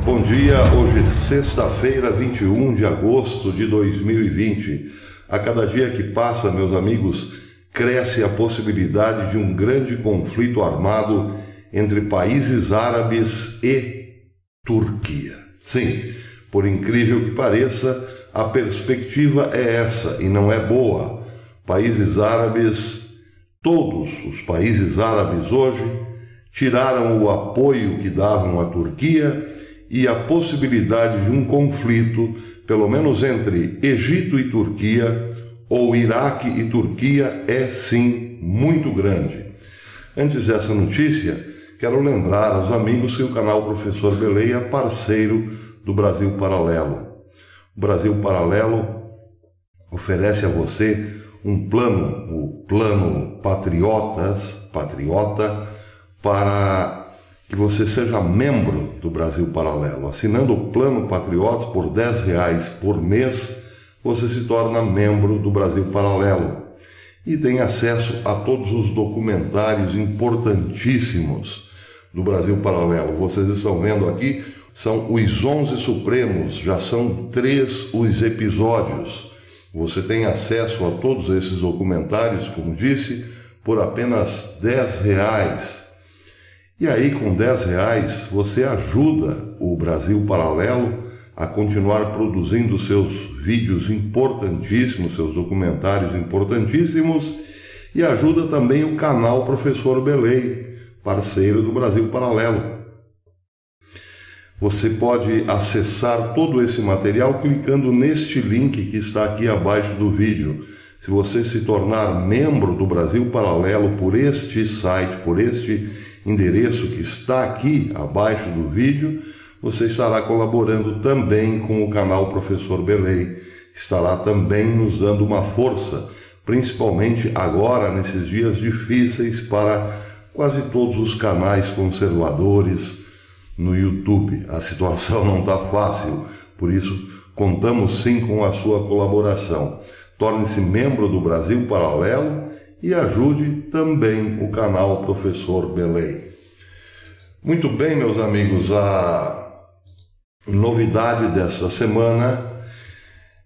Bom dia, hoje sexta-feira, 21 de agosto de 2020. A cada dia que passa, meus amigos, cresce a possibilidade de um grande conflito armado entre países árabes e Turquia. Sim, por incrível que pareça, a perspectiva é essa e não é boa. Países árabes, todos os países árabes hoje, tiraram o apoio que davam à Turquia e a possibilidade de um conflito, pelo menos entre Egito e Turquia, ou Iraque e Turquia, é sim muito grande. Antes dessa notícia, quero lembrar aos amigos que o canal Professor Belei é parceiro do Brasil Paralelo. O Brasil Paralelo oferece a você um plano, o Plano Patriota, para que você seja membro do Brasil Paralelo. Assinando o Plano Patriotas por R$10 por mês, você se torna membro do Brasil Paralelo e tem acesso a todos os documentários importantíssimos do Brasil Paralelo. Vocês estão vendo aqui, são os 11 Supremos, já são 3 os episódios. Você tem acesso a todos esses documentários, como disse, por apenas R$10. E aí, com R$10, você ajuda o Brasil Paralelo a continuar produzindo seus vídeos importantíssimos, seus documentários importantíssimos, e ajuda também o canal Professor Belei, parceiro do Brasil Paralelo. Você pode acessar todo esse material clicando neste link que está aqui abaixo do vídeo. Se você se tornar membro do Brasil Paralelo por este site, por este endereço que está aqui abaixo do vídeo, você estará colaborando também com o canal Professor Belei. Estará também nos dando uma força, principalmente agora, nesses dias difíceis para quase todos os canais conservadores no YouTube. A situação não está fácil, por isso contamos sim com a sua colaboração. Torne-se membro do Brasil Paralelo e ajude também o canal Professor Belei. Muito bem, meus amigos, a novidade desta semana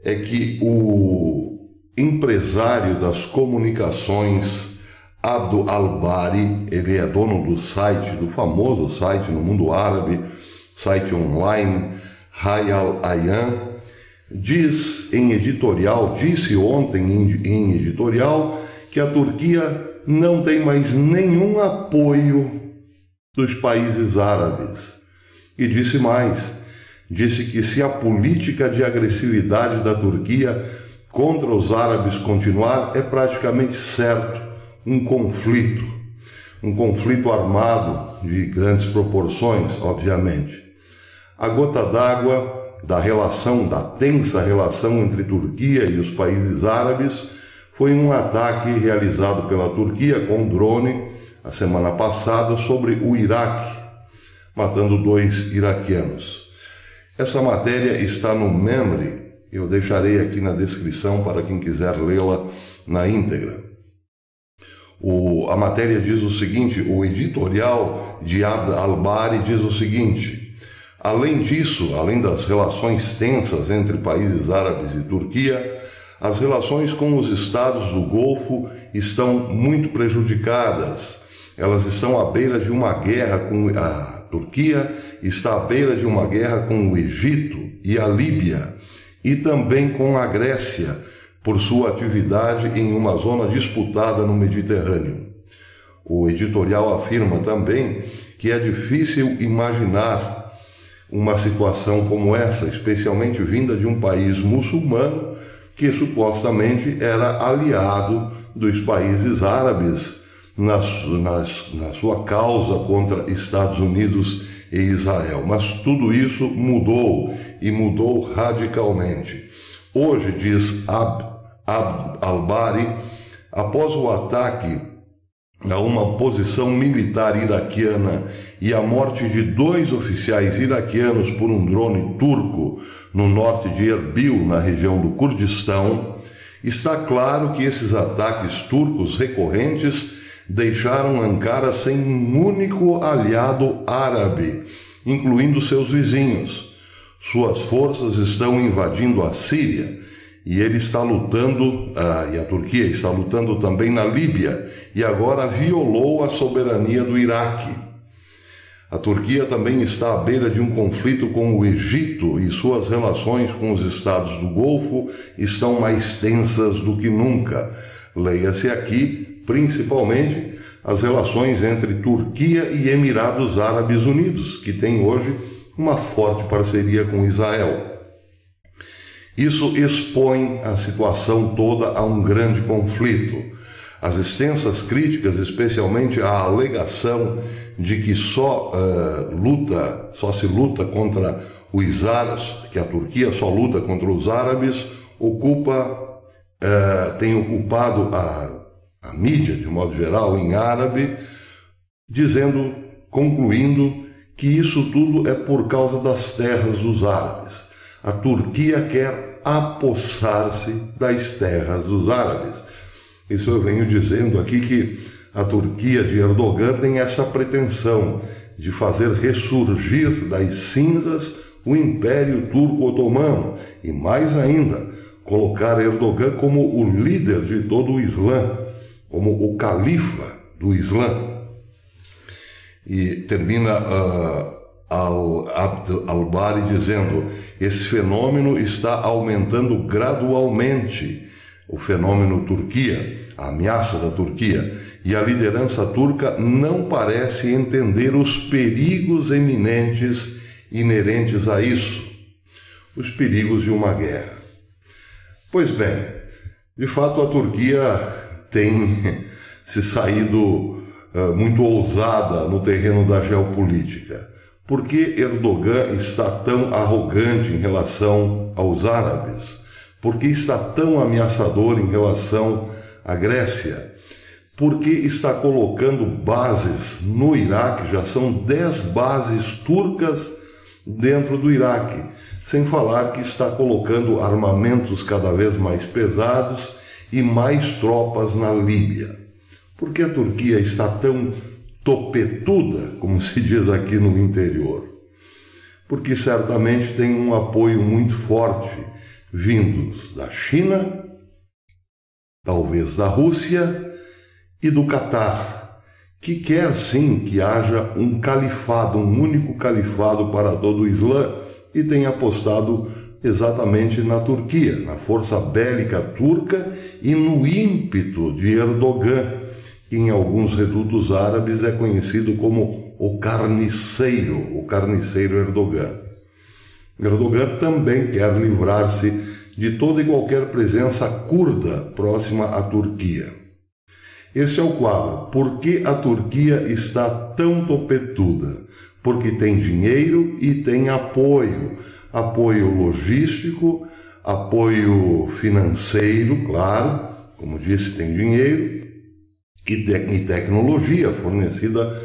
é que o empresário das comunicações Abd al-Bari, ele é dono do site, do famoso site no mundo árabe, site online Hayal Ayan, disse ontem em editorial que a Turquia não tem mais nenhum apoio dos países árabes. E disse mais, disse que se a política de agressividade da Turquia contra os árabes continuar, é praticamente certo um conflito armado de grandes proporções, obviamente. A gota d'água da tensa relação entre Turquia e os países árabes foi um ataque realizado pela Turquia com drone a semana passada sobre o Iraque, matando 2 iraquianos. Essa matéria está no Memri, eu deixarei aqui na descrição para quem quiser lê-la na íntegra. A matéria diz o seguinte, o editorial de Abd al-Bari diz o seguinte: além disso, além das relações tensas entre países árabes e Turquia, as relações com os estados do Golfo estão muito prejudicadas. Elas estão à beira de uma guerra com a Turquia, está à beira de uma guerra com o Egito e a Líbia, e também com a Grécia, por sua atividade em uma zona disputada no Mediterrâneo. O editorial afirma também que é difícil imaginar uma situação como essa, especialmente vinda de um país muçulmano que supostamente era aliado dos países árabes na sua causa contra Estados Unidos e Israel. Mas tudo isso mudou, e mudou radicalmente. Hoje, diz Abd al-Bari, após o ataque a uma posição militar iraquiana e a morte de 2 oficiais iraquianos por um drone turco no norte de Erbil, na região do Kurdistão, está claro que esses ataques turcos recorrentes deixaram Ankara sem um único aliado árabe incluindo seus vizinhos. Suas forças estão invadindo a Síria e ele está lutando, e a Turquia está lutando também na Líbia e agora violou a soberania do Iraque. A Turquia também está à beira de um conflito com o Egito e suas relações com os estados do Golfo estão mais tensas do que nunca. Leia-se aqui, principalmente, as relações entre Turquia e Emirados Árabes Unidos, que tem hoje uma forte parceria com Israel. Isso expõe a situação toda a um grande conflito. As extensas críticas, especialmente a alegação de que só se luta contra os árabes, que a Turquia só luta contra os árabes, tem ocupado a mídia, de modo geral, em árabe, concluindo que isso tudo é por causa das terras dos árabes. A Turquia quer apossar-se das terras dos árabes. Isso eu venho dizendo aqui que a Turquia de Erdogan tem essa pretensão de fazer ressurgir das cinzas o Império Turco-Otomano e, mais ainda, colocar Erdogan como o líder de todo o Islã, como o califa do Islã. E termina Al-Abd al-Bari dizendo: esse fenômeno está aumentando gradualmente, o fenômeno Turquia, a ameaça da Turquia, e a liderança turca não parece entender os perigos eminentes inerentes a isso, os perigos de uma guerra. Pois bem, de fato a Turquia tem se saído muito ousada no terreno da geopolítica. Por que Erdogan está tão arrogante em relação aos árabes? Por que está tão ameaçador em relação à Grécia? Por que está colocando bases no Iraque? Já são 10 bases turcas dentro do Iraque, sem falar que está colocando armamentos cada vez mais pesados e mais tropas na Líbia. Por que a Turquia está tão topetuda, como se diz aqui no interior? Porque certamente tem um apoio muito forte vindos da China, talvez da Rússia e do Catar, que quer sim que haja um califado, um único califado para todo o Islã, e tem apostado exatamente na Turquia, na força bélica turca e no ímpeto de Erdogan, que em alguns redutos árabes é conhecido como o carniceiro Erdogan. Erdogan também quer livrar-se de toda e qualquer presença curda próxima à Turquia. Este é o quadro. Por que a Turquia está tão topetuda? Porque tem dinheiro e tem apoio. Apoio logístico, apoio financeiro, claro, como disse, tem dinheiro, e tecnologia fornecida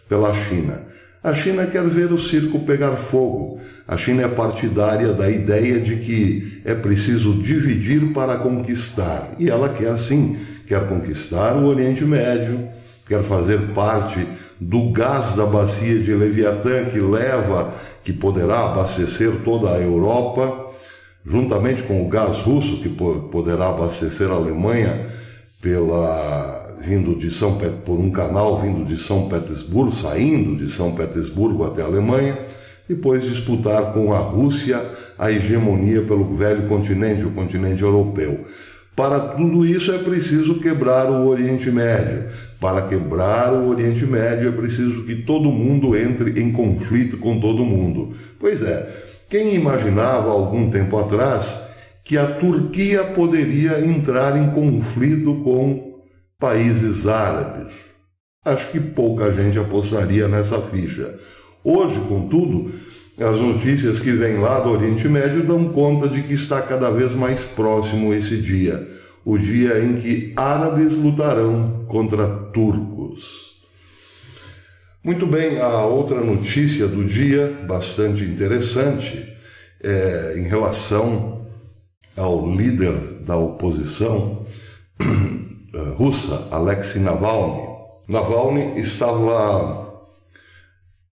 pela China. A China quer ver o circo pegar fogo. A China é partidária da ideia de que é preciso dividir para conquistar. E ela quer sim, quer conquistar o Oriente Médio, quer fazer parte do gás da bacia de Leviatã que poderá abastecer toda a Europa, juntamente com o gás russo que poderá abastecer a Alemanha por um canal vindo de São Petersburgo, saindo de São Petersburgo até a Alemanha, depois disputar com a Rússia a hegemonia pelo velho continente, o continente europeu. Para tudo isso é preciso quebrar o Oriente Médio. Para quebrar o Oriente Médio é preciso que todo mundo entre em conflito com todo mundo. Pois é, quem imaginava algum tempo atrás que a Turquia poderia entrar em conflito com países árabes? Acho que pouca gente apostaria nessa ficha. Hoje, contudo, as notícias que vêm lá do Oriente Médio dão conta de que está cada vez mais próximo esse dia, o dia em que árabes lutarão contra turcos. Muito bem, a outra notícia do dia, bastante interessante, em relação ao líder da oposição russa, Alexei Navalny. Navalny estava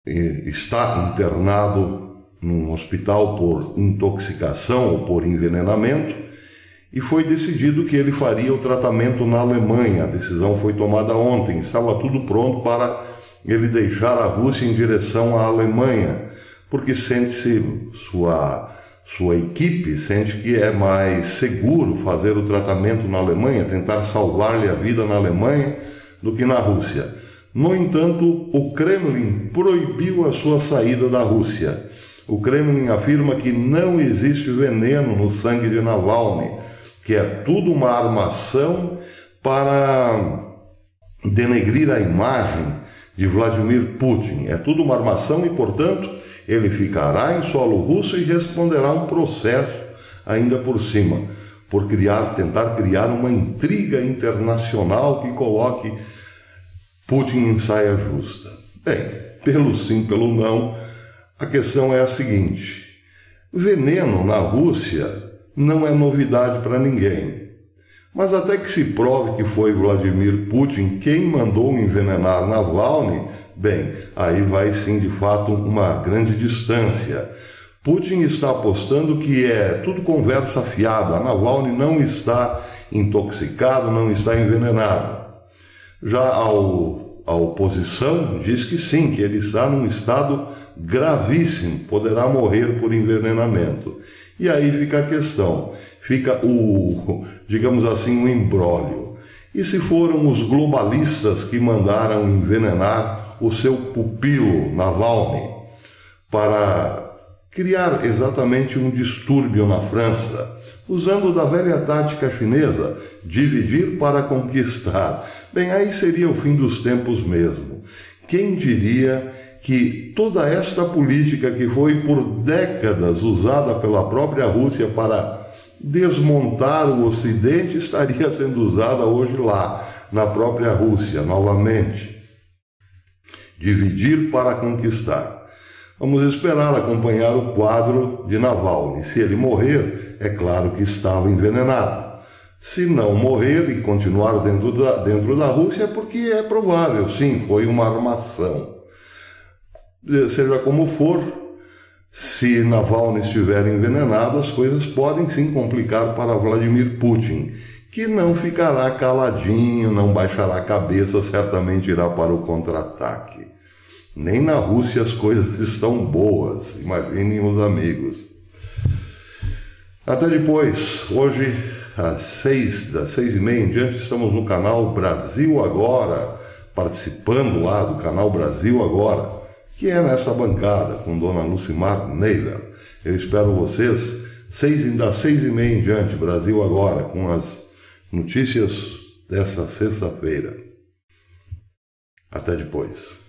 está internado num hospital por intoxicação ou por envenenamento, e foi decidido que ele faria o tratamento na Alemanha. A decisão foi tomada ontem, estava tudo pronto para ele deixar a Rússia em direção à Alemanha, porque sente-se, sua equipe sente que é mais seguro fazer o tratamento na Alemanha, tentar salvar-lhe a vida na Alemanha do que na Rússia. No entanto, o Kremlin proibiu a sua saída da Rússia. O Kremlin afirma que não existe veneno no sangue de Navalny, que é tudo uma armação para denegrir a imagem de Vladimir Putin. É tudo uma armação e, portanto, ele ficará em solo russo e responderá um processo ainda por cima, por tentar criar uma intriga internacional que coloque Putin em saia justa. Bem, pelo sim, pelo não, a questão é a seguinte: veneno na Rússia não é novidade para ninguém. Mas até que se prove que foi Vladimir Putin quem mandou envenenar Navalny, bem, aí vai sim de fato uma grande distância. Putin está apostando que é tudo conversa fiada, Navalny não está intoxicado, não está envenenado. Já a oposição diz que sim, que ele está num estado gravíssimo, poderá morrer por envenenamento. E aí fica a questão, fica digamos assim, um imbróglio. E se foram os globalistas que mandaram envenenar o seu pupilo Navalny para criar exatamente um distúrbio na França, usando da velha tática chinesa, dividir para conquistar? Bem, aí seria o fim dos tempos mesmo. Quem diria que toda esta política que foi por décadas usada pela própria Rússia para desmontar o Ocidente estaria sendo usada hoje lá, na própria Rússia, novamente. Dividir para conquistar. Vamos esperar acompanhar o quadro de Navalny. Se ele morrer, é claro que estava envenenado. Se não morrer e continuar dentro da Rússia, é porque é provável, sim, foi uma armação. Seja como for, se Navalny estiver envenenado, as coisas podem sim complicar para Vladimir Putin, que não ficará caladinho, não baixará a cabeça, certamente irá para o contra-ataque. Nem na Rússia as coisas estão boas, imaginem os amigos. Até depois. Hoje, das 6h30 em diante, estamos no canal Brasil Agora, participando lá do canal Brasil Agora, que é nessa bancada com Dona Lucimar Neiler. Eu espero vocês das 6h30 em diante, Brasil Agora, com as notícias dessa sexta-feira. Até depois.